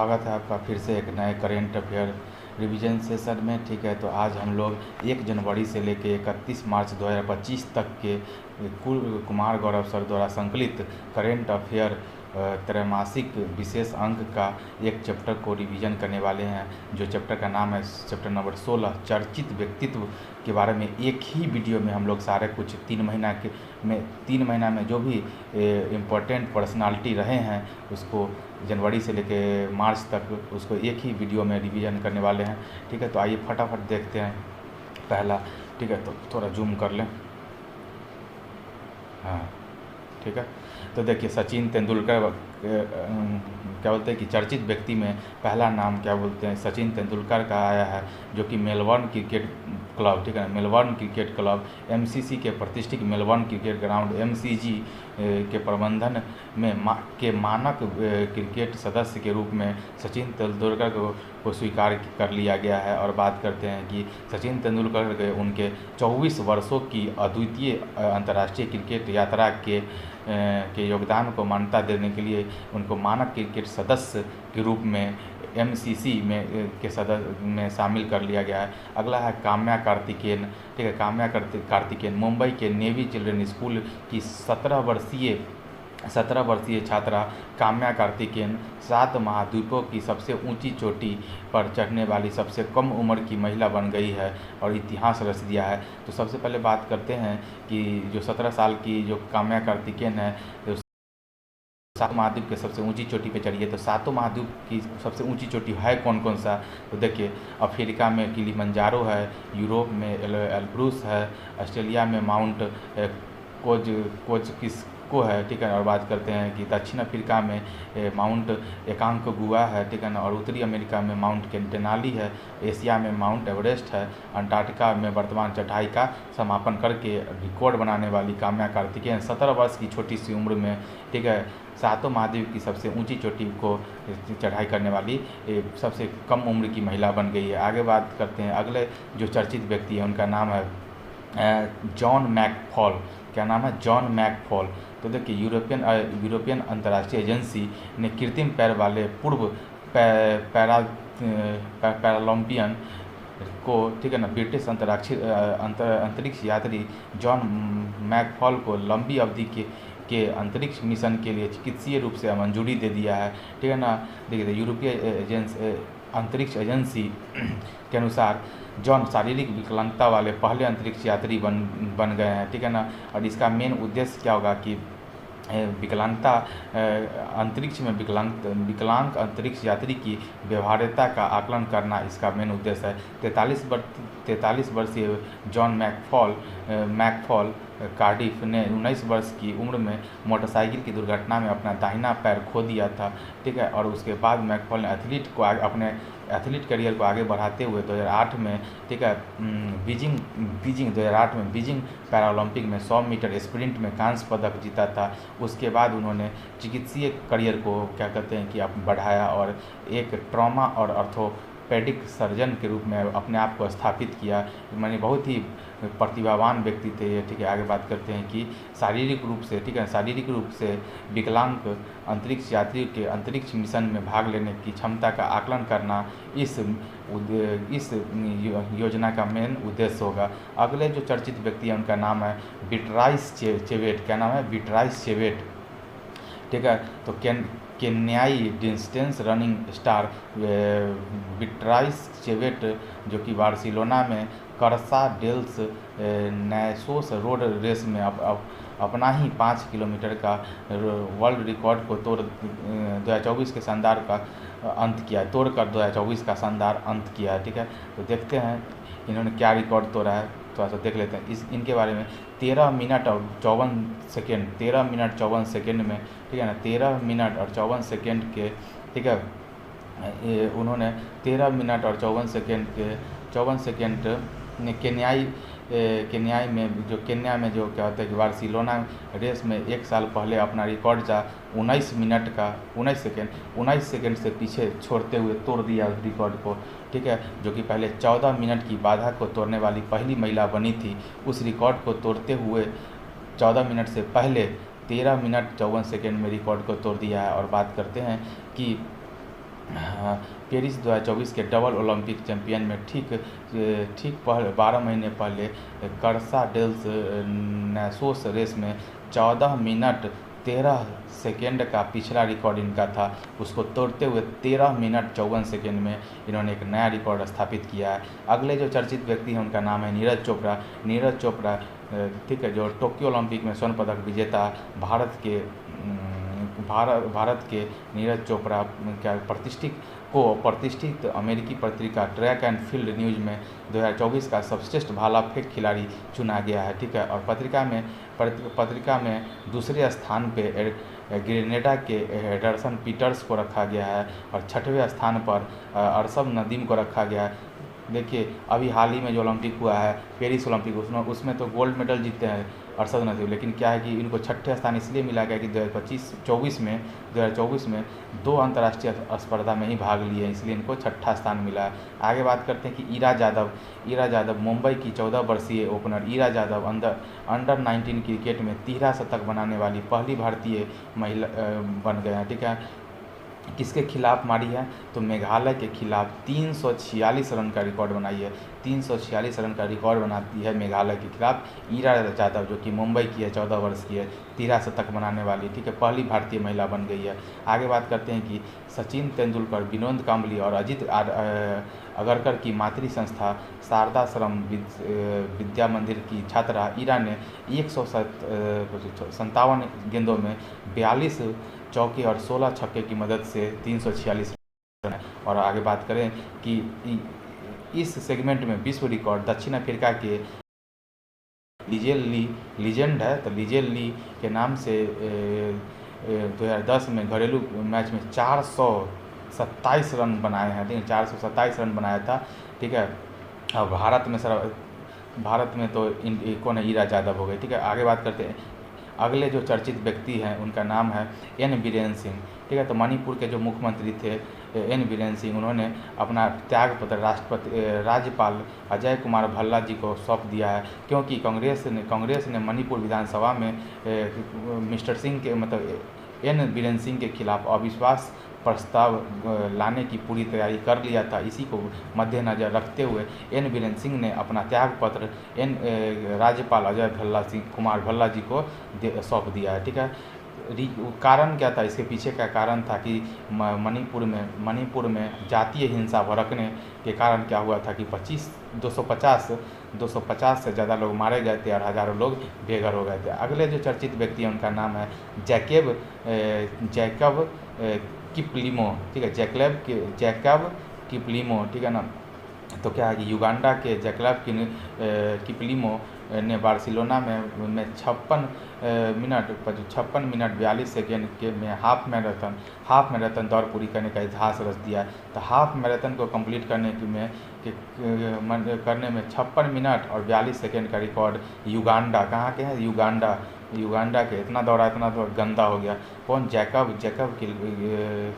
स्वागत है आपका फिर से एक नए करेंट अफेयर रिवीजन सेशन में। ठीक है, तो आज हम लोग 1 जनवरी से लेकर 31 मार्च 2025 तक के कुमार गौरव सर द्वारा संकलित करेंट अफेयर त्रैमासिक विशेष अंक का एक चैप्टर को रिवीजन करने वाले हैं, जो चैप्टर का नाम है चैप्टर नंबर 16 चर्चित व्यक्तित्व के बारे में। एक ही वीडियो में हम लोग सारे कुछ 3 महीना में जो भी इम्पोर्टेंट पर्सनालिटी रहे हैं उसको जनवरी से लेकर मार्च तक उसको एक ही वीडियो में रिवीजन करने वाले हैं। ठीक है, तो आइए फटाफट देखते हैं पहला। ठीक है, तो थोड़ा जूम कर लें। हाँ, ठीक है, तो देखिए सचिन तेंदुलकर क्या बोलते हैं कि चर्चित व्यक्ति में पहला नाम क्या बोलते हैं सचिन तेंदुलकर का आया है, जो कि मेलबर्न क्रिकेट क्लब, ठीक है ना, मेलबर्न क्रिकेट क्लब एमसीसी के प्रतिष्ठित मेलबर्न क्रिकेट ग्राउंड एमसीजी के प्रबंधन में के मानक क्रिकेट सदस्य के रूप में सचिन तेंदुलकर को स्वीकार कर लिया गया है। और बात करते हैं कि सचिन तेंदुलकर के उनके 24 वर्षों की अद्वितीय अंतर्राष्ट्रीय क्रिकेट यात्रा के योगदान को मान्यता देने के लिए उनको मानक क्रिकेट सदस्य के रूप में एमसीसी के सदस्य में शामिल कर लिया गया है। अगला है काम्या कार्तिकेयन। ठीक है, काम्या कार्तिकेयन मुंबई के नेवी चिल्ड्रन स्कूल की 17 वर्षीय छात्रा काम्या कार्तिकेयन 7 महाद्वीपों की सबसे ऊंची चोटी पर चढ़ने वाली सबसे कम उम्र की महिला बन गई है और इतिहास रच दिया है। तो सबसे पहले बात करते हैं कि जो 17 साल की जो काम्या कार्तिकेयन है, 7 महाद्वीप के सबसे ऊंची चोटी पे चढ़ी है। तो 7 महाद्वीप की सबसे ऊंची चोटी है कौन कौन सा? तो देखिए, अफ्रीका में किलिमंजारो है, यूरोप में एल्ब्रूस है, ऑस्ट्रेलिया में माउंट कोज़किस्को है। ठीक है, और बात करते हैं कि दक्षिण अफ्रीका में माउंट एकांकगुआ है। ठीक है ना, और उत्तरी अमेरिका में माउंट डेनाली है, एशिया में माउंट एवरेस्ट है, अंटार्कटिका में वर्तमान चढ़ाई का समापन करके रिकॉर्ड बनाने वाली काम्या कार्तिकेयन 17 वर्ष की छोटी सी उम्र में, ठीक है, 7 महाद्वीप की सबसे ऊंची चोटी को चढ़ाई करने वाली सबसे कम उम्र की महिला बन गई है। आगे बात करते हैं, अगले जो चर्चित व्यक्ति है उनका नाम है जॉन मैकफॉल। क्या नाम है? John McFall. तो देखिए, यूरोपियन अंतर्राष्ट्रीय एजेंसी ने कृत्रिम पैर वाले पूर्व पैरालंपियन को, ठीक है ना, ब्रिटिश अंतरिक्ष यात्री जॉन मैकफॉल को लंबी अवधि के अंतरिक्ष मिशन के लिए चिकित्सीय रूप से मंजूरी दे दिया है। ठीक है ना, देखिए यूरोपीय अंतरिक्ष एजेंसी के अनुसार जॉन शारीरिक विकलांगता वाले पहले अंतरिक्ष यात्री बन गए हैं। ठीक है ना, और इसका मेन उद्देश्य क्या होगा कि विकलांगता अंतरिक्ष में विकलांग अंतरिक्ष यात्री की व्यवहार्यता का आकलन करना इसका मेन उद्देश्य है। 43 वर्षीय जॉन मैकफॉल कार्डिफ ने 19 वर्ष की उम्र में मोटरसाइकिल की दुर्घटना में अपना दाहिना पैर खो दिया था। ठीक है, और उसके बाद मैकफॉल ने अपने एथलीट करियर को आगे बढ़ाते हुए 2008 में, ठीक है, बीजिंग 2008 में बीजिंग पैरालंपिक में 100 मीटर स्प्रिंट में कांस्य पदक जीता था। उसके बाद उन्होंने चिकित्सीय करियर को क्या कहते हैं कि बढ़ाया और एक ट्रॉमा और ऑर्थोपेडिक सर्जन के रूप में अपने आप को स्थापित किया। मैंने बहुत ही प्रतिभावान व्यक्ति थे ये। ठीक है, आगे बात करते हैं कि शारीरिक रूप से विकलांग अंतरिक्ष यात्री के अंतरिक्ष मिशन में भाग लेने की क्षमता का आकलन करना इस योजना का मेन उद्देश्य होगा। अगले जो चर्चित व्यक्ति है उनका नाम है बीट्राइस चेवेट। क्या नाम है? बीट्राइस चेवेट। ठीक है, तो केन्याई डिस्टेंस रनिंग स्टार बीट्राइस चेवेट, जो कि बार्सिलोना में कर्सा डेल्स नैसोस रोड रेस में अपना ही 5 किलोमीटर का वर्ल्ड रिकॉर्ड को 2024 के शानदार का अंत किया, तोड़कर 2024 का शानदार अंत किया है। ठीक है, तो देखते हैं इन्होंने क्या रिकॉर्ड तोड़ा है, थोड़ा सा देख लेते हैं इनके बारे में। 13 मिनट और 54 सेकेंड में, ठीक है ना, 13 मिनट और 54 सेकेंड के, ठीक है, उन्होंने 13 मिनट और 54 सेकेंड केन्या में जो क्या होता है कि बार्सिलोना रेस में 1 साल पहले अपना रिकॉर्ड था 19 सेकेंड से पीछे छोड़ते हुए तोड़ दिया उस रिकॉर्ड को। ठीक है, जो कि पहले 14 मिनट की बाधा को तोड़ने वाली पहली महिला बनी थी। उस रिकॉर्ड को तोड़ते हुए 14 मिनट से पहले 13 मिनट 54 सेकेंड में रिकॉर्ड को तोड़ दिया है। और बात करते हैं कि हाँ, पेरिस 2024 के डबल ओलंपिक चैंपियन में ठीक पहले 12 महीने पहले कर्सा डेल्स नैसोस रेस में 14 मिनट 13 सेकेंड का पिछला रिकॉर्ड इनका था, उसको तोड़ते हुए 13 मिनट 54 सेकेंड में इन्होंने एक नया रिकॉर्ड स्थापित किया है। अगले जो चर्चित व्यक्ति हैं उनका नाम है नीरज चोपड़ा। नीरज चोपड़ा ठीक है, जो टोक्यो ओलंपिक में स्वर्ण पदक विजेता भारत के नीरज चोपड़ा क्या प्रतिष्ठित अमेरिकी पत्रिका ट्रैक एंड फील्ड न्यूज में 2024 का सर्वश्रेष्ठ भाला फेंक खिलाड़ी चुना गया है। ठीक है, और पत्रिका में दूसरे स्थान पे ग्रेनेडा के एंडरसन पीटर्स को रखा गया है और 6वें स्थान पर अरशद नदीम को रखा गया है। देखिए, अभी हाल ही में जो ओलंपिक हुआ है पेरिस ओलंपिक, उसमें तो गोल्ड मेडल जीते हैं अरशद नदीम, लेकिन क्या है कि इनको 6ठे स्थान इसलिए मिला गया कि 2024 में 2 अंतर्राष्ट्रीय स्पर्धा में ही भाग लिए, इसलिए इनको 6ठा स्थान मिला है। आगे बात करते हैं कि ईरा जादव मुंबई की 14 वर्षीय opener Ira Jadhav under 19 cricket में 13 शतक बनाने वाली पहली भारतीय महिला बन गए हैं। ठीक है, किसके खिलाफ मारी है? तो मेघालय के खिलाफ 346 रन का रिकॉर्ड बनाई है। 346 रन का रिकॉर्ड बनाती है मेघालय के खिलाफ ईरा जादव, जो कि मुंबई की है, 14 वर्ष की है, 13 शतक बनाने वाली, ठीक है, पहली भारतीय महिला बन गई है। आगे बात करते हैं कि सचिन तेंदुलकर, विनोद कांबली और अजित अगरकर की मातृ संस्था शारदाश्रम विद्या मंदिर की छात्रा ईरा ने 157 गेंदों में 42 चौके और 16 छक्के की मदद से 346 रन। और आगे बात करें कि इस सेगमेंट में विश्व रिकॉर्ड दक्षिण अफ्रीका के लीजेंड है, तो लीजेल ली के नाम से 2010 में घरेलू मैच में 427 रन बनाए हैं। ठीक है, 427 रन बनाया था। ठीक है, और भारत में तो कौन है? ईरा जादव हो गए। ठीक है, आगे बात करते हैं। अगले जो चर्चित व्यक्ति हैं उनका नाम है एन बीरेन सिंह। ठीक है, तो मणिपुर के जो मुख्यमंत्री थे एन बीरेन सिंह, उन्होंने अपना त्यागपत्र राज्यपाल अजय कुमार भल्ला जी को सौंप दिया है, क्योंकि कांग्रेस ने मणिपुर विधानसभा में मिस्टर सिंह के मतलब एन बीरेन सिंह के खिलाफ अविश्वास प्रस्ताव लाने की पूरी तैयारी कर लिया था। इसी को मद्देनज़र रखते हुए एन बीरेन सिंह ने अपना त्यागपत्र राज्यपाल अजय कुमार भल्ला जी को सौंप दिया है। ठीक है, कारण क्या था? इसके पीछे का कारण था कि मणिपुर में जातीय हिंसा भड़कने के कारण क्या हुआ था कि 250 से ज़्यादा लोग मारे गए थे और हज़ारों लोग बेघर हो गए थे। अगले जो चर्चित व्यक्ति हैं उनका नाम है जैकब किपलिमो। ठीक है, जैकब किपलिमो। ठीक है ना, तो क्या है कि युगांडा के जैकब किपलिमो ने बार्सिलोना में 56 मिनट 42 सेकेंड के में हाफ मैराथन दौड़ पूरी करने का इतिहास रच दिया। तो हाफ मैराथन को कंप्लीट करने में 56 मिनट और 42 सेकेंड का रिकॉर्ड युगांडा, कहाँ के हैं? युगांडा के। इतना दौड़ा गंदा हो गया। कौन? जैकब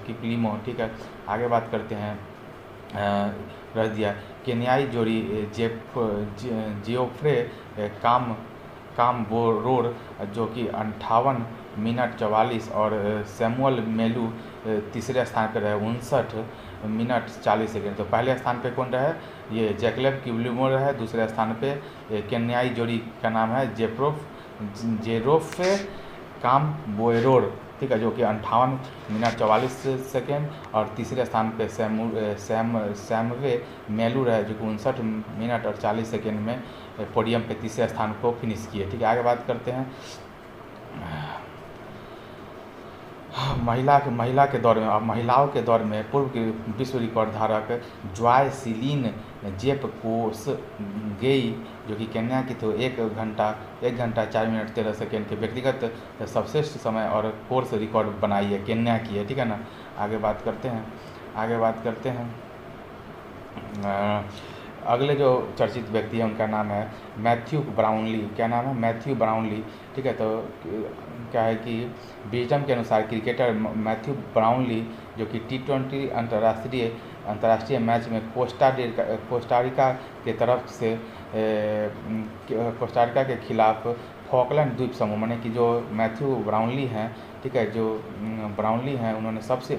किपलिमो। ठीक है, आगे बात करते हैं। रख दिया केन्याई जोड़ी जियोफ्रे कामबोरोर, जो कि 58 मिनट 44 और सैमुअल मेलू तीसरे स्थान पर रहे 59 मिनट 40 सेकेंड। तो पहले स्थान पे कौन रहे? ये जैकब किपलिमो रहे। दूसरे स्थान पे केन्याई जोड़ी का नाम है जेरोफे कामबोरोर। ठीक है, जो कि 58 मिनट 44 सेकेंड और तीसरे स्थान पे सैमवे मेलू रहे, जो कि 59 मिनट और 40 सेकेंड में पोडियम पे तीसरे स्थान को फिनिश किए। ठीक है, आगे बात करते हैं। महिला के दौर में, अब महिलाओं के दौर में पूर्व के विश्व रिकॉर्ड धारक जॉय सीलीन जेप कोसगेई, जो कि केन्या की, तो 1 घंटा 4 मिनट 13 सेकेंड के व्यक्तिगत सर्वश्रेष्ठ समय और कोर्स रिकॉर्ड बनाई है, केन्या की है। ठीक है ना, आगे बात करते हैं। अगले जो चर्चित व्यक्ति है उनका नाम है मैथ्यू ब्राउनली। क्या नाम है? Matthew Brownlee. ठीक है, तो क्या है कि विजडम के अनुसार क्रिकेटर मैथ्यू ब्राउनली, जो कि T20 अंतर्राष्ट्रीय मैच में कोस्टारिका के तरफ से कोस्टारिका के खिलाफ फॉकलैंड द्वीप समूह, माने कि जो मैथ्यू ब्राउनली हैं, ठीक है, जो ब्राउनली हैं, उन्होंने सबसे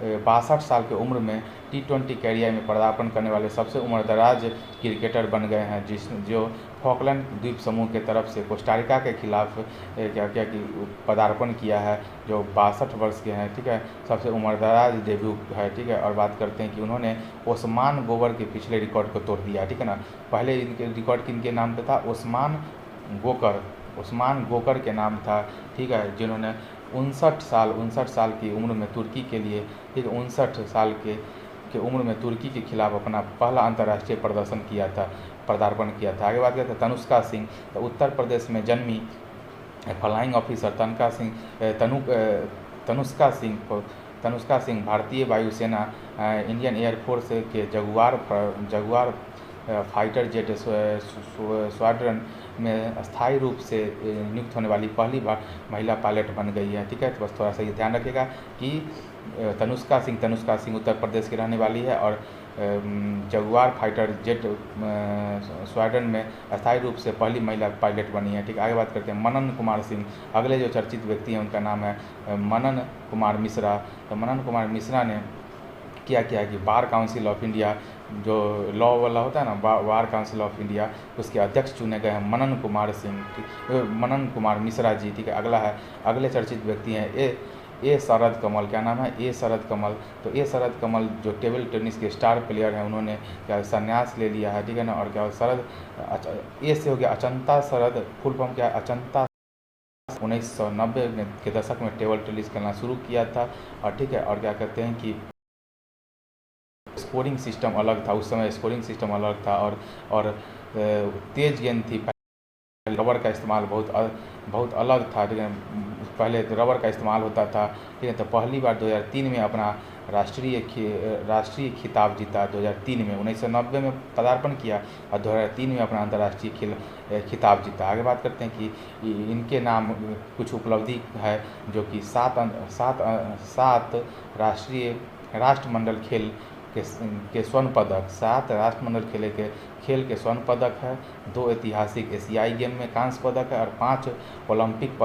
62 साल की उम्र में T20 कैरियर में पदार्पण करने वाले सबसे उम्रदराज क्रिकेटर बन गए हैं, जो फॉकलैंड द्वीप समूह के तरफ से कोस्टारिका के खिलाफ क्या कि पदार्पण किया है, जो 62 वर्ष के हैं। ठीक है, सबसे उम्रदराज डेब्यू है। ठीक है, और बात करते हैं कि उन्होंने ओस्मान गोवर के पिछले रिकॉर्ड को तोड़ दिया। ठीक है ना, पहले इनके रिकॉर्ड किनके नाम पे था? ओस्मान गोकर के नाम था। ठीक है, जिन्होंने 59 साल की उम्र में तुर्की के लिए, ठीक है, 59 साल के उम्र में तुर्की के खिलाफ अपना पहला अंतर्राष्ट्रीय पदार्पण किया था। आगे बात करते हैं तनुष्का सिंह। तो उत्तर प्रदेश में जन्मी फ्लाइंग ऑफिसर तनुष्का सिंह भारतीय वायुसेना इंडियन एयरफोर्स के जगुआर फाइटर जेट स्क्वाड्रन में स्थायी रूप से नियुक्त होने वाली पहली महिला पायलट बन गई है। ठीक है, तो बस थोड़ा सा ये ध्यान रखिएगा कि तनुष्का सिंह उत्तर प्रदेश की रहने वाली है और जगुआर फाइटर जेट स्क्वाड्रन में अस्थायी रूप से पहली महिला पायलट बनी है। ठीक, आगे बात करते हैं मनन कुमार सिंह। अगले जो चर्चित व्यक्ति हैं उनका नाम है मनन कुमार मिश्रा। तो मनन कुमार मिश्रा ने क्या किया कि बार काउंसिल ऑफ इंडिया, जो लॉ वाला होता है ना, बार काउंसिल ऑफ इंडिया, उसके अध्यक्ष चुने गए हैं मनन कुमार मिश्रा जी। ठीक है, अगले चर्चित व्यक्ति हैं ए शरद कमल। क्या नाम है? ए शरद कमल। तो ए शरद कमल जो टेबल टेनिस के स्टार प्लेयर हैं, उन्होंने क्या संन्यास ले लिया है। ठीक है ना, और क्या ए से हो गया अचंता शरद, फुल फॉर्म क्या है? अचंता। 1990 के दशक में टेबल टेनिस खेलना शुरू किया था। और ठीक है, और क्या कहते हैं कि स्कोरिंग सिस्टम अलग था, उस समय स्कोरिंग सिस्टम अलग था और तेज गेंद थी। रबर का इस्तेमाल बहुत अलग था। ठीक है, पहले तो रबर का इस्तेमाल होता था। ठीक है, तो पहली बार 2003 में अपना राष्ट्रीय खिताब जीता। 2003 में 1990 में पदार्पण किया और 2003 में अपना अंतर्राष्ट्रीय खिताब जीता। आगे बात करते हैं कि इनके नाम कुछ उपलब्धि है, जो कि सात राष्ट्रमंडल खेल के स्वर्ण पदक, 7 राष्ट्रमंडल खेल के स्वर्ण पदक है, 2 ऐतिहासिक एशियाई गेम में कांस्य पदक है और 5 ओलंपिक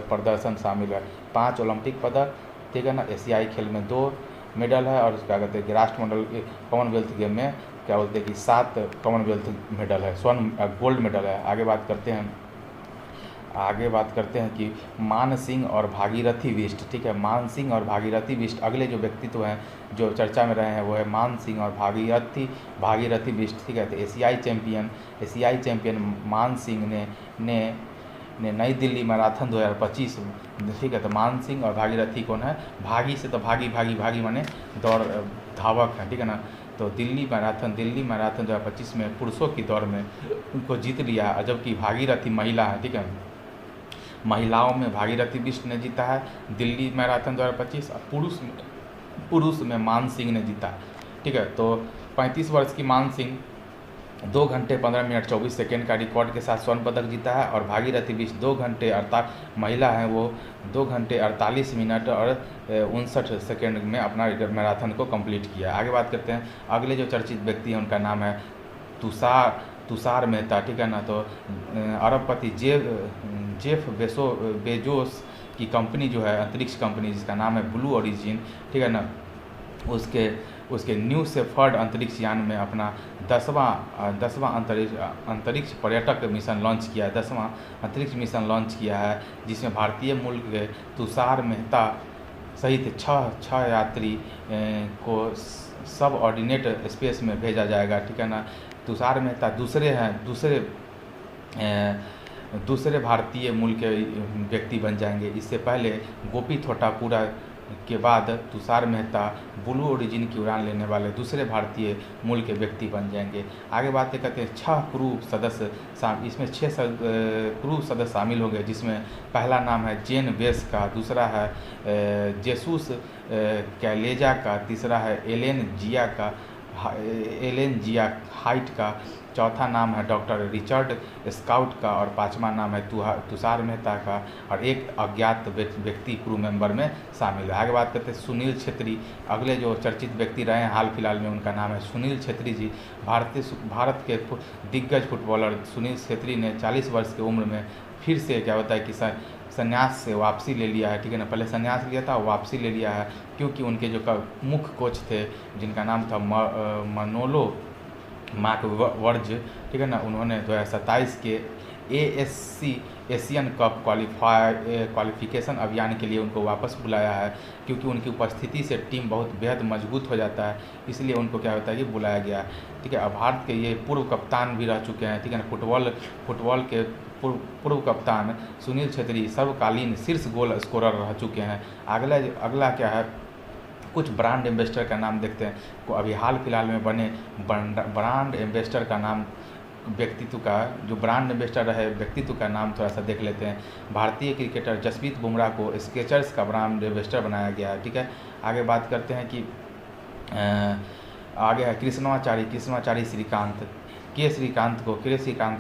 प्रदर्शन शामिल है। 5 ओलंपिक पदक, ठीक है ना, एशियाई खेल में 2 मेडल है और क्या कहते हैं कि राष्ट्रमंडल कॉमनवेल्थ गेम में क्या बोलते हैं कि 7 कॉमनवेल्थ मेडल है, स्वर्ण गोल्ड मेडल है। आगे बात करते हैं कि मान सिंह और भागीरथी बिष्ट। ठीक है, मान सिंह और भागीरथी बिष्ट अगले जो व्यक्तित्व हैं जो चर्चा में रहे हैं वो है मान सिंह और भागीरथी बिष्ट। ठीक है, तो एशियाई चैंपियन मान सिंह ने नई दिल्ली मैराथन 2025। ठीक है, तो मान सिंह और भागीरथी कौन है? भागी से तो भागी माने दौड़ धावक है। ठीक है ना, तो दिल्ली मैराथन 2025 में पुरुषों की दौड़ में उनको जीत लिया, जबकि भागीरथी महिला है। ठीक है, महिलाओं में भागीरथी बिष्ट ने जीता है दिल्ली मैराथन 2025 और पुरुष में मान सिंह ने जीता। ठीक है, तो 35 वर्ष की मान सिंह 2 घंटे 15 मिनट 24 सेकेंड का रिकॉर्ड के साथ स्वर्ण पदक जीता है और भागीरथी बिष्ट 2 घंटे महिला हैं वो 2 घंटे 48 मिनट और 59 सेकेंड में अपना मैराथन को कंप्लीट किया। आगे बात करते हैं अगले जो चर्चित व्यक्ति हैं उनका नाम है तुषार मेहता। ठीक है ना, तो अरबपति जेफ बेजोस की कंपनी जो है, अंतरिक्ष कंपनी जिसका नाम है ब्लू ओरिजिन। ठीक है ना, उसके न्यू शेफर्ड अंतरिक्ष यान में अपना 10वां अंतरिक्ष पर्यटक मिशन लॉन्च किया है। 10वां अंतरिक्ष मिशन लॉन्च किया है, जिसमें भारतीय मूल के तुषार मेहता सहित 6 यात्री को सब ऑर्डिनेट स्पेस में भेजा जाएगा। ठीक है ना, तुषार मेहता दूसरे भारतीय मूल के व्यक्ति बन जाएंगे। इससे पहले गोपी थोटापुरा के बाद तुषार मेहता ब्लू ओरिजिन की उड़ान लेने वाले दूसरे भारतीय मूल के व्यक्ति बन जाएंगे। आगे बातें करते हैं 6 क्रू सदस्य, इसमें 6 क्रू सदस्य शामिल होंगे, जिसमें पहला नाम है जेन वेस का, दूसरा है जेसूस कैलेजा का, तीसरा है एलेन जिया हाइट का, चौथा नाम है डॉक्टर रिचर्ड स्काउट का और 5वां नाम है तुषार मेहता का और एक अज्ञात व्यक्ति क्रू मेंबर में शामिल है। आगे बात करते हैं सुनील छेत्री। अगले जो चर्चित व्यक्ति रहे हैं हाल फिलहाल में उनका नाम है सुनील छेत्री जी। भारत के दिग्गज फुटबॉलर सुनील छेत्री ने 40 वर्ष की उम्र में फिर से क्या होता है कि संन्यास से वापसी ले लिया है, ठीक है ना। पहले संन्यास लिया था, वापसी ले लिया है, क्योंकि उनके जो मुख्य कोच थे जिनका नाम था मनोलो मार्कवर्ज, ठीक है ना, उन्होंने 2027 के ASC एशियन कप क्वालिफिकेशन अभियान के लिए उनको वापस बुलाया है, क्योंकि उनकी उपस्थिति से टीम बहुत बेहद मजबूत हो जाता है, इसलिए उनको क्या होता है कि बुलाया गया, ठीक है। अब भारत के ये पूर्व कप्तान भी रह चुके हैं, ठीक है ना। फुटबॉल के पूर्व कप्तान सुनील छेत्री सर्वकालीन शीर्ष गोल स्कोरर रह चुके हैं। अगला क्या है, कुछ ब्रांड एम्बेसडर का नाम देखते हैं। अभी हाल फिलहाल में बने ब्रांड एम्बेसडर का नाम, व्यक्तित्व का जो ब्रांड एम्बेसडर रहे व्यक्तित्व का नाम थोड़ा सा देख लेते हैं। भारतीय क्रिकेटर जसप्रीत बुमराह को स्केचर्स का ब्रांड एम्बेसडर बनाया गया है, ठीक है। आगे बात करते हैं कि आगे है कृष्णाचारी श्रीकांत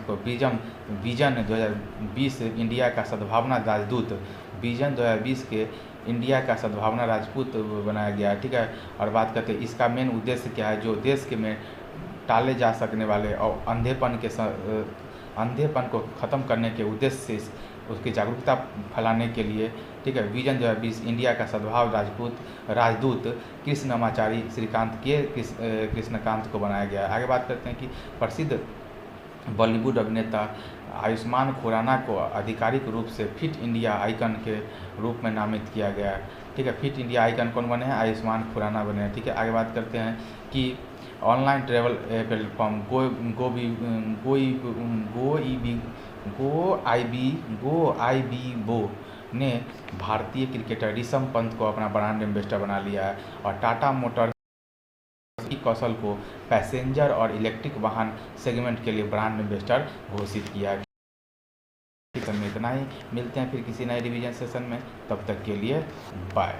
को विजन 2020 इंडिया का सद्भावना राजदूत विजन 2020 के इंडिया का सद्भावना राजपूत बनाया गया है, ठीक है। और बात करते हैं इसका मेन उद्देश्य क्या है, जो देश के में टाले जा सकने वाले और अंधेपन को ख़त्म करने के उद्देश्य से उसकी जागरूकता फैलाने के लिए, ठीक है, विजन 2020 इंडिया का सद्भाव राजदूत कृष्णाचारी कृष्णकांत को बनाया गया है। आगे बात करते हैं कि प्रसिद्ध बॉलीवुड अभिनेता आयुष्मान खुराना को आधिकारिक रूप से फिट इंडिया आइकन के रूप में नामित किया गया है, ठीक है। फिट इंडिया आइकन कौन बने हैं, आयुष्मान खुराना बने हैं, ठीक है। आगे बात करते हैं कि ऑनलाइन ट्रैवल प्लेटफॉर्म गोआईबीबो ने भारतीय क्रिकेटर ऋषभ पंत को अपना ब्रांड एम्बेसडर बना लिया है, और टाटा मोटर कौशल को पैसेंजर और इलेक्ट्रिक वाहन सेगमेंट के लिए ब्रांड एम्बेसडर घोषित किया है। ठीक है, इतना ही, मिलते हैं फिर किसी नए रिवीजन सेशन में, तब तक के लिए बाय।